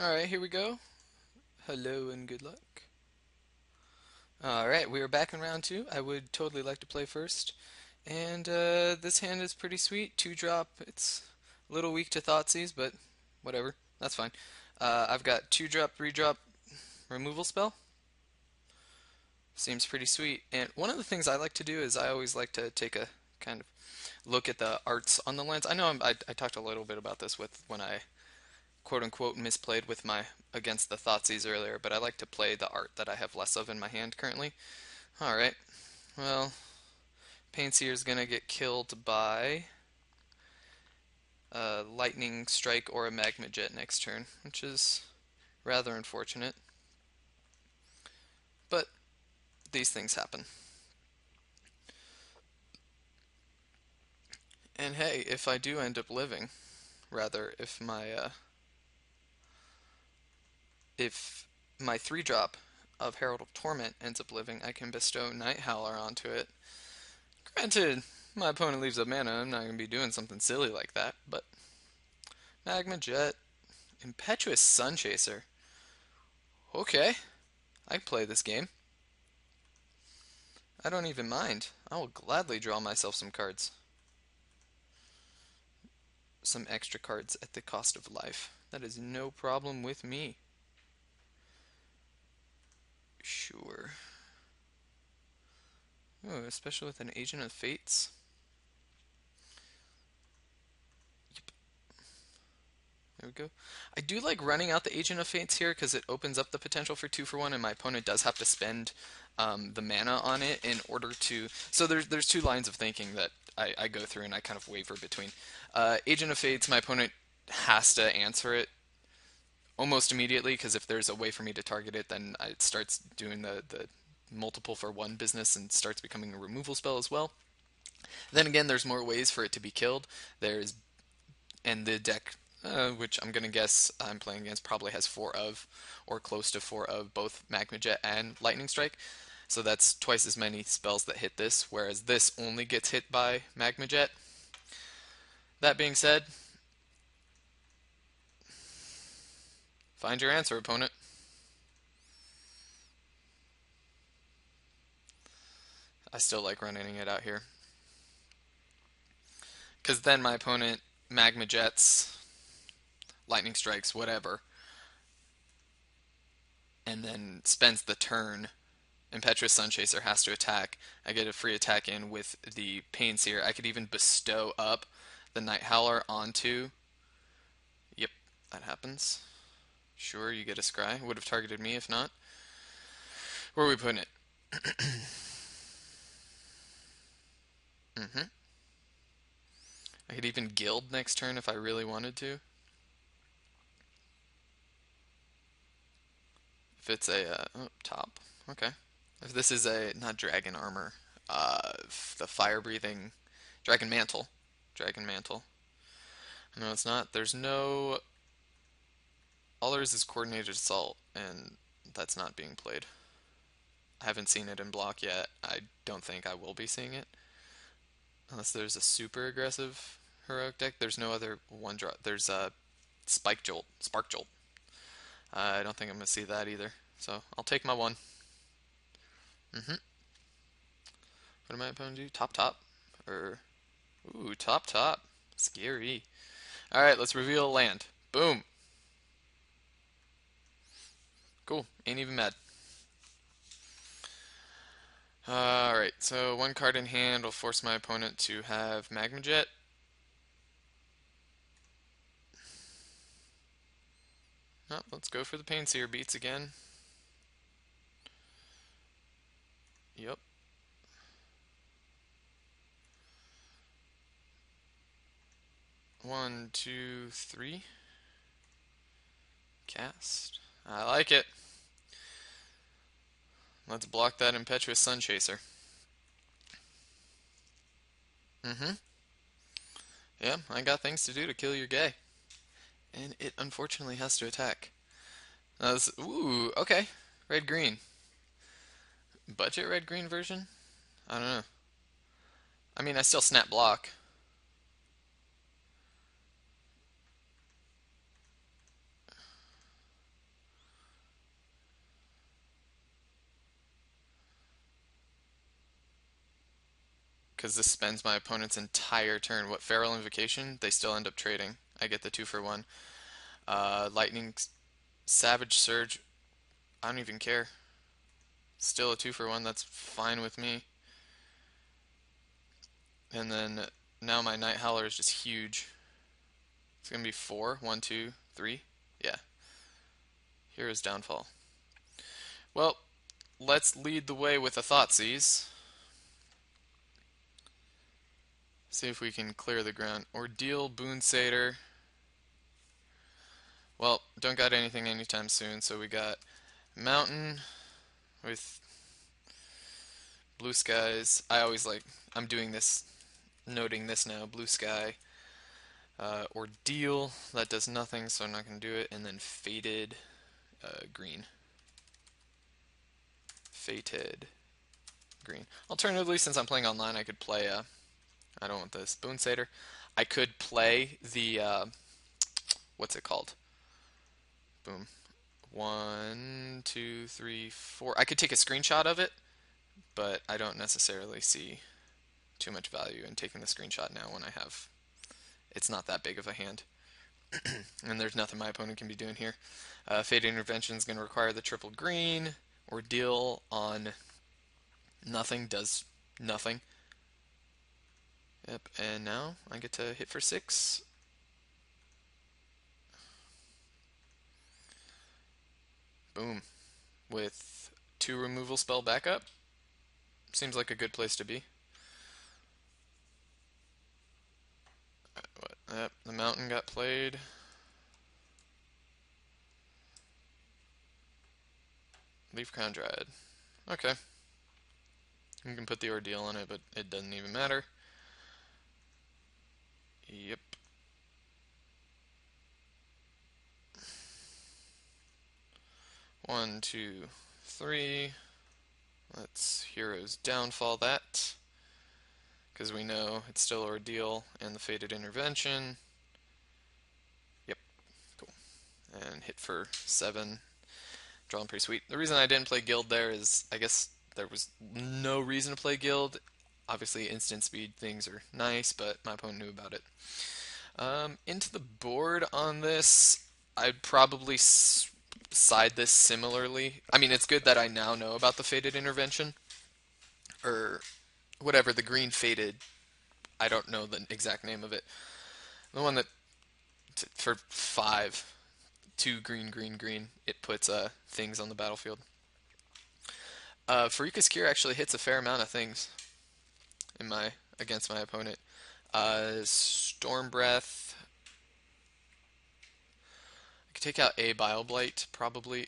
Alright, here we go. Hello and good luck. Alright, we are back in round two. I would totally like to play first. And this hand is pretty sweet. Two drop. It's a little weak to Thoughtseize, but whatever. That's fine. I've got two drop, three drop removal spell. Seems pretty sweet. And one of the things I like to do is I always like to take a kind of look at the arts on the lands. I know I talked a little bit about this with when I quote unquote misplayed with my against the Thoughtseize earlier, but I like to play the art that I have less of in my hand currently. Alright, well, Painseer is gonna get killed by a Lightning Strike or a Magma Jet next turn, which is rather unfortunate. But these things happen. And hey, if I do end up living, rather, if my 3 drop of Herald of Torment ends up living, I can bestow Night Howler onto it. Granted, my opponent leaves up mana, I'm not going to be doing something silly like that, but Magma Jet, Impetuous Sunchaser. Okay, I can play this game. I don't even mind. I will gladly draw myself some cards. Some extra cards at the cost of life. That is no problem with me. Sure. Oh, especially with an Agent of Fates. Yep. There we go. I do like running out the Agent of Fates here because it opens up the potential for 2-for-1, and my opponent does have to spend the mana on it in order to. So there's two lines of thinking that I go through and I kind of waver between. Agent of Fates, my opponent has to answer it almost immediately because if there's a way for me to target it, then it starts doing the multiple for one business and starts becoming a removal spell as well. Then again, there's more ways for it to be killed. There's and the deck, which I'm gonna guess I'm playing against, probably has four of or close to four of both Magma Jet and Lightning Strike. So that's twice as many spells that hit this, whereas this only gets hit by Magma Jet. That being said, find your answer, opponent. I still like running it out here. Because then my opponent Magma Jets, Lightning Strikes, whatever, and then spends the turn. Impetuous Sunchaser has to attack. I get a free attack in with the Painseer. I could even bestow up the Night Howler onto. Yep, that happens. Sure, you get a scry. Would have targeted me if not. Where are we putting it? Mm-hmm. I could even Guild next turn if I really wanted to. If it's a top, okay. If this is a not Dragon Armor, the Fire Breathing Dragon Mantle, Dragon Mantle. No, it's not. There's no. All there is Coordinated Assault, and that's not being played. I haven't seen it in block yet. I don't think I will be seeing it. Unless there's a super aggressive heroic deck. There's no other one drop. There's a Spike Jolt, Spark Jolt. I don't think I'm going to see that either. So I'll take my one. Mm-hmm. What am I opponent do? Top top? Or ooh, top top. Scary. Alright, let's reveal a land. Boom. Cool. Ain't even mad. Alright, so one card in hand will force my opponent to have Magma Jet. Oh, let's go for the Painseer beats again. Yep. One, two, three. Cast. I like it. Let's block that Impetuous Sunchaser. Mm-hmm. Yeah, I got things to do to kill your gay. And it unfortunately has to attack. Ooh, okay. Red-green. Budget red-green version? I don't know. I mean, I still snap block. because this spends my opponent's entire turn. What, Feral Invocation? They still end up trading. I get the 2 for 1. Lightning Savage Surge. I don't even care. Still a 2 for 1. That's fine with me. And then now my Night Howler is just huge. It's gonna be 4. 1, 2, 3. Yeah. Here is Downfall. Well, let's lead the way with a Thoughtseize. See if we can clear the ground. Ordeal, Boon Satyr. Well, don't got anything anytime soon, so we got Mountain with Blue Skies. I'm doing this, noting this now. Blue Sky. Ordeal, that does nothing, so I'm not going to do it. And then Fated Green. Fated Green. Alternatively, since I'm playing online, I could play, I don't want this, Boon Satyr. I could play the, what's it called? Boom. 1, 2, 3, 4. I could take a screenshot of it, but I don't necessarily see too much value in taking the screenshot now when it's not that big of a hand. And there's nothing my opponent can be doing here. Fate Intervention is going to require the triple green. Ordeal on nothing does nothing. Yep, and now I get to hit for 6. Boom. With 2 removal spell backup. Seems like a good place to be. Yep, the mountain got played. Leaf Crown Dryad. Okay. You can put the Ordeal on it, but it doesn't even matter. Yep. One, two, three. Let's Hero's Downfall that, because we know it's still Ordeal and the Fated Intervention. Yep, cool. And hit for 7. Drawing pretty sweet. The reason I didn't play Guild there is I guess there was no reason to play Guild. Obviously, instant speed things are nice, but my opponent knew about it. Into the board on this, I'd probably side this similarly. I mean, it's good that I now know about the Fated Intervention, or whatever, the green Fated. I don't know the exact name of it. The one that, for 5, 2 green, green, green, it puts things on the battlefield. Farika's Cure actually hits a fair amount of things against my opponent. Storm Breath. I could take out a Bile Blight, probably.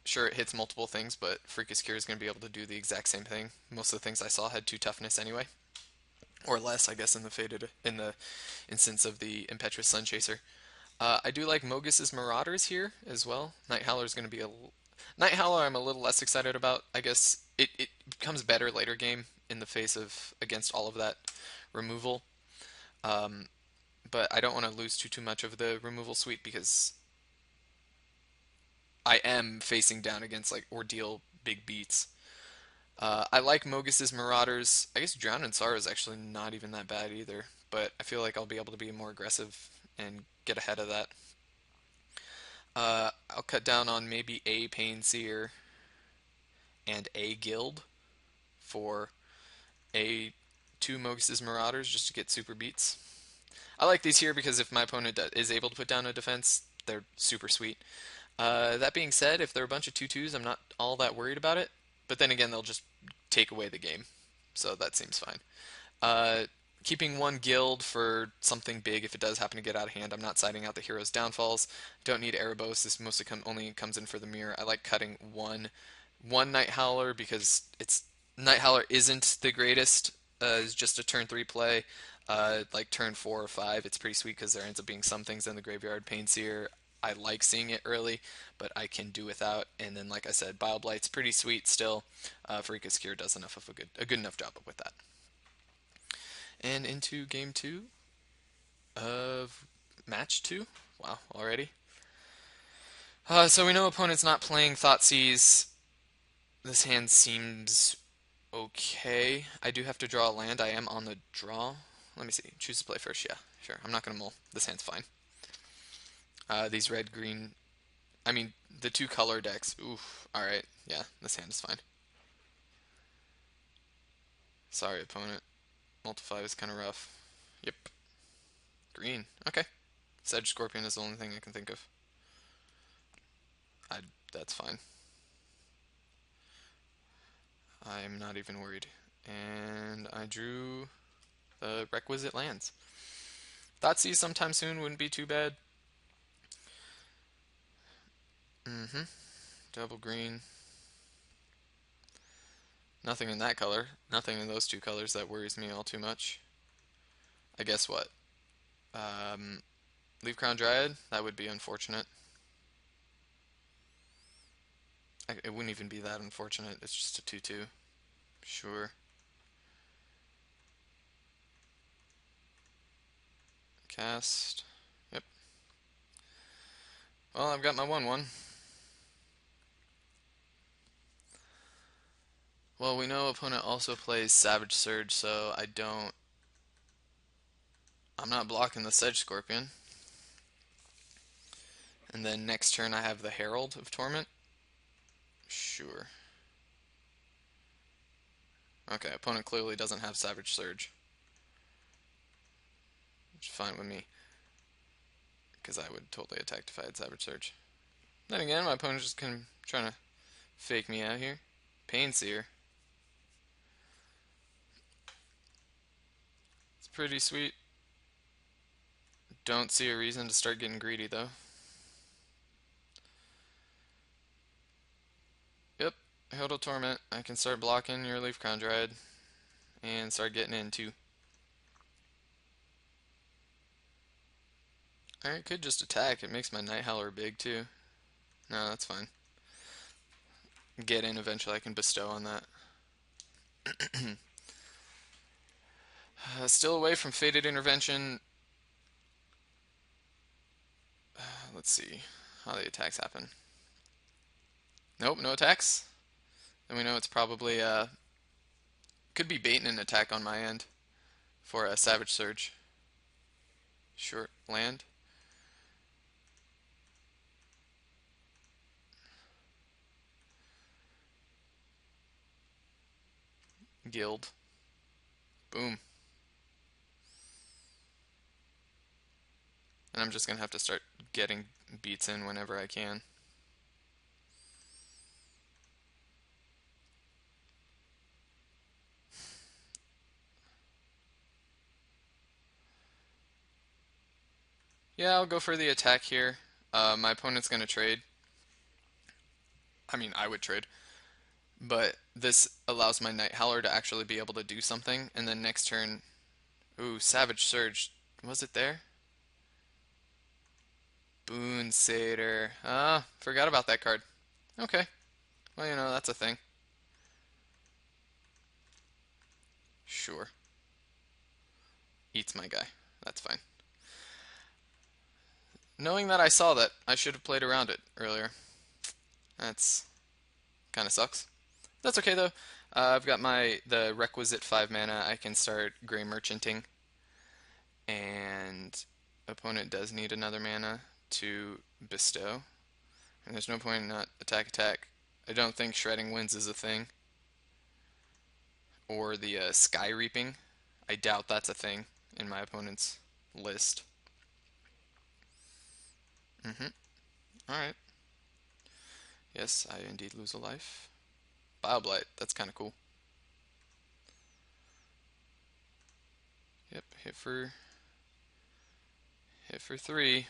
Sure, it hits multiple things, but Farika's Cure is going to be able to do the exact same thing. Most of the things I saw had 2 toughness anyway. Or less, I guess, in the instance of the Impetuous Sun Chaser. I do like Mogus's Marauders here as well. Night Howler is going to be Night Howler I'm a little less excited about. I guess it becomes better later game in the face of against all of that removal. But I don't want to lose too much of the removal suite because I am facing down against like Ordeal big beats. I like Mogus's Marauders. I guess Drown in Sorrow is actually not even that bad either, but I feel like I'll be able to be more aggressive and get ahead of that. I'll cut down on maybe a Pain Seer and a Guild for a 2 Mogus's Marauders just to get super beats. I like these here because if my opponent is able to put down a defense, they're super sweet. That being said, if they're a bunch of 2/2s, I'm not all that worried about it. But then again, they'll just take away the game, so that seems fine. Keeping 1 Guild for something big if it does happen to get out of hand. I'm not siding out the Hero's Downfalls. Don't need Erebos. This mostly only comes in for the mirror. I like cutting one Night Howler because Night Howler isn't the greatest. It's just a turn 3 play. Like turn 4 or 5, it's pretty sweet because there ends up being some things in the graveyard. Pain Seer, I like seeing it early, but I can do without. And then, like I said, Bile Blight's pretty sweet still. Farika's Cure does enough of a good enough job with that. And into game 2 of match 2. Wow, already. So we know opponent's not playing Thoughtseize. This hand seems Okay, I do have to draw a land. I am on the draw. Let me see. Choose to play first. Yeah, sure. I'm not gonna mull. This hand's fine. These red green. I mean, the two color decks. Oof. All right. Yeah, this hand is fine. Sorry, opponent. Multiply was kind of rough. Yep. Green. Okay. Sedge Scorpion is the only thing I can think of. I. That's fine. I'm not even worried. And I drew the requisite lands. Thoughtseize sometime soon wouldn't be too bad. Mm-hmm. Double green. Nothing in that color. Nothing in those two colors that worries me all too much. I guess what? Um, Leaf Crown Dryad? That would be unfortunate. It wouldn't even be that unfortunate. It's just a 2/2. Sure. Cast. Yep. Well, I've got my 1/1. Well, we know opponent also plays Savage Surge, so I'm not blocking the Sedge Scorpion. And then next turn I have the Herald of Torment. Sure. Okay, opponent clearly doesn't have Savage Surge. Which is fine with me. Because I would totally attack if I had Savage Surge. Then again, my opponent's just kind of trying to fake me out here. Pain Seer. It's pretty sweet. Don't see a reason to start getting greedy though. Yep, Herald Torment. I can start blocking your Leaf Crown Dryad and start getting in too. I could just attack. It makes my Night Howler big too. No, that's fine. Get in eventually. I can bestow on that. Still away from Fated Intervention. Let's see how the attacks happen. Nope, no attacks. Then we know it's probably could be baiting an attack on my end for a Savage Surge. Short land. Guild. Boom. And I'm just gonna have to start getting beats in whenever I can. Yeah, I'll go for the attack here. My opponent's gonna trade. I mean, I would trade. But this allows my Night Howler to actually be able to do something. And then next turn, ooh, Savage Surge. Was it there? Boon Satyr. Ah, forgot about that card. Okay. Well, that's a thing. Sure. Eats my guy. That's fine. Knowing that I saw that, I should have played around it earlier. That's kind of sucks. That's okay though. I've got the requisite 5 mana. I can start Gray Merchanting, and opponent does need another mana to bestow. And there's no point in not attack. I don't think Shredding Winds is a thing, or the Sky Reaping. I doubt that's a thing in my opponent's list. Mm-hmm. All right. Yes, I indeed lose a life. Bioblight. That's kind of cool. Yep. Hit for 3.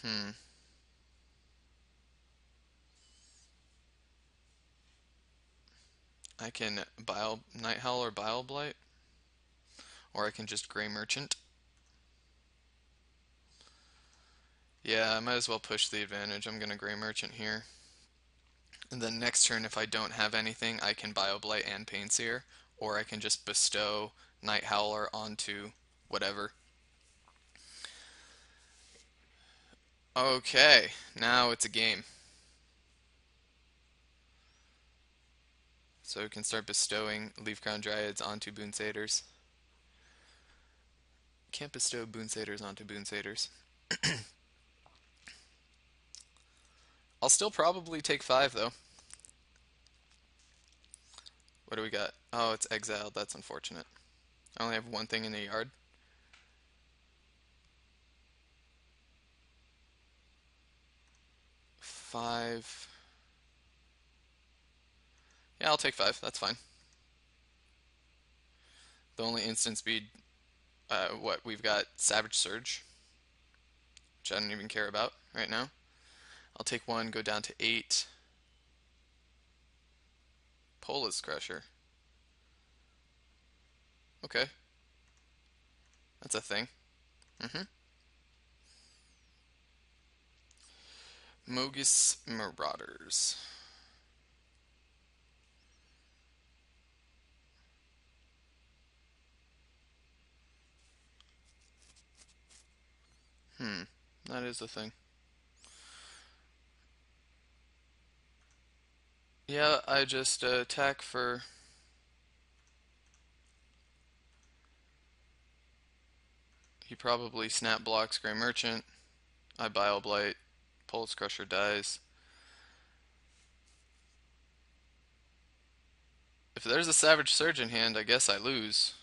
Hmm. I can Night Howl or Bioblight, or I can just Gray Merchant. Yeah, I might as well push the advantage. I'm gonna Gray Merchant here. And then next turn, if I don't have anything, I can Bioblight and Painseer, or I can just bestow Night Howler onto whatever. Okay, now it's a game. So we can start bestowing Leaf Crown Dryads onto Boon Satyrs. Can't bestow Boon Satyrs onto Boon Satyrs. I'll still probably take 5 though. What do we got? Oh, it's exiled. That's unfortunate. I only have one thing in the yard. 5. Yeah, I'll take 5. That's fine. The only instant speed, what we've got Savage Surge, which I don't even care about right now. I'll take 1, go down to 8. Polis Crusher. Okay, that's a thing. Mm-hmm. Mogus Marauders. Hmm, that is a thing. Yeah, I just attack for. He probably snap blocks Grey Merchant. I Bile Blight. Pulse Crusher dies. If there's a Savage Surge in hand, I guess I lose.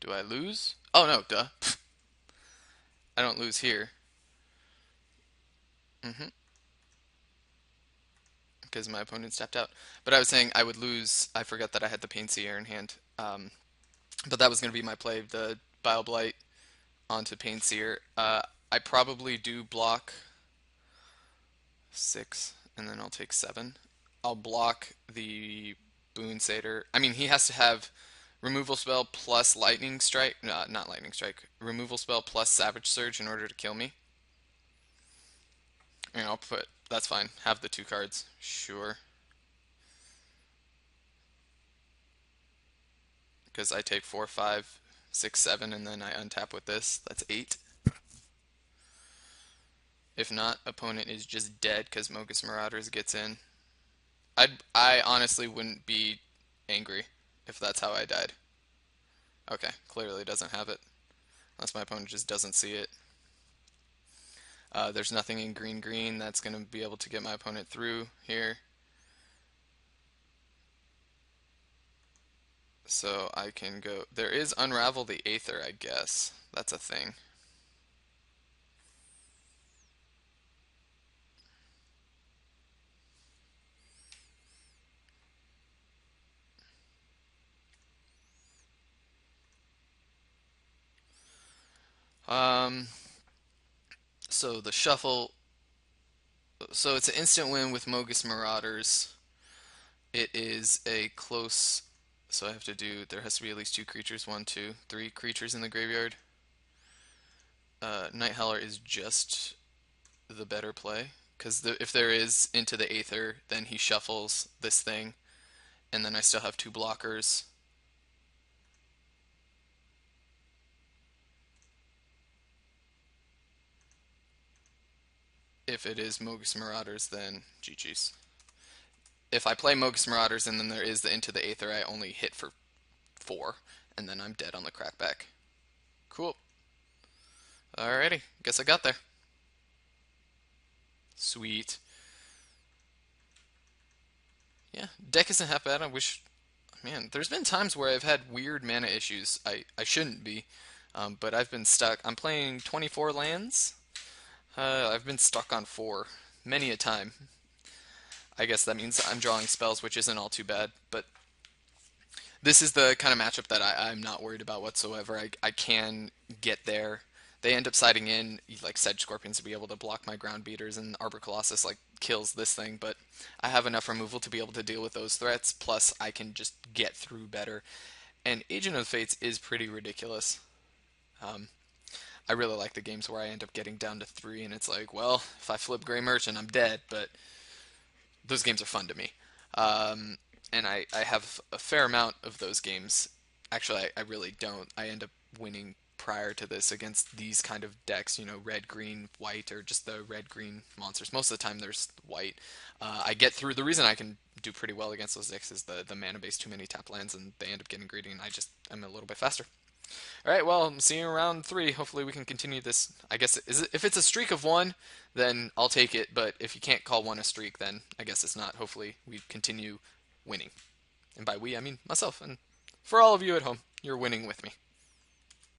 Do I lose? Oh no, duh. I don't lose here. Mm-hmm. Because my opponent stepped out. But I was saying I would lose. I forgot that I had the Pain Seer in hand. But that was going to be my play, the Bile Blight onto Pain Seer. I probably do block 6, and then I'll take 7. I'll block the Boon Satyr. I mean, he has to have removal spell plus lightning strike. No, not lightning strike. Removal spell plus Savage Surge in order to kill me. And I'll put. That's fine. Have the 2 cards. Sure. Because I take 4, 5, 6, 7, and then I untap with this. That's 8. If not, opponent is just dead because Mogus Marauders gets in. I honestly wouldn't be angry if that's how I died. Okay, clearly doesn't have it. Unless my opponent just doesn't see it. There's nothing in green green that's going to be able to get my opponent through here. So I can go. There is Unravel the Aether, I guess. That's a thing. Um, so the shuffle. So it's an instant win with Mogus Marauders. It is a close. So I have to do. There has to be at least 2 creatures. 1, 2, 3 creatures in the graveyard. Night Howler is just the better play because if there is into the Aether, then he shuffles this thing, and then I still have 2 blockers. If it is Mogus Marauders, then GG's. If I play Mogus Marauders and then there is the into the Aether, I only hit for 4, and then I'm dead on the crackback. Cool. Alrighty, guess I got there. Sweet. Yeah, deck isn't half bad. I wish, man, there's been times where I've had weird mana issues. I shouldn't be, but I've been stuck. I'm playing 24 lands. I've been stuck on 4 many a time. I guess that means I'm drawing spells, which isn't all too bad, but this is the kind of matchup that I'm not worried about whatsoever. I can get there. They end up siding in like Sedge Scorpions to be able to block my ground beaters, and Arbor Colossus like kills this thing, but I have enough removal to be able to deal with those threats, plus I can just get through better. And Agent of Fates is pretty ridiculous. Um, I really like the games where I end up getting down to 3 and it's like, well, if I flip Grey Merchant, I'm dead, but those games are fun to me. and I have a fair amount of those games. Actually, I really don't. I end up winning prior to this against these kind of decks, red, green, white, or just the red, green monsters. Most of the time, there's white. I get through. The reason I can do pretty well against those decks is the mana base too many tap lands, and they end up getting greedy, and I'm a little bit faster. All right, well, I'm seeing you around three. Hopefully, we can continue this. I guess if it's a streak of one, then I'll take it. But if you can't call one a streak, then I guess it's not. Hopefully, we continue winning. And by we, I mean myself. And for all of you at home, you're winning with me.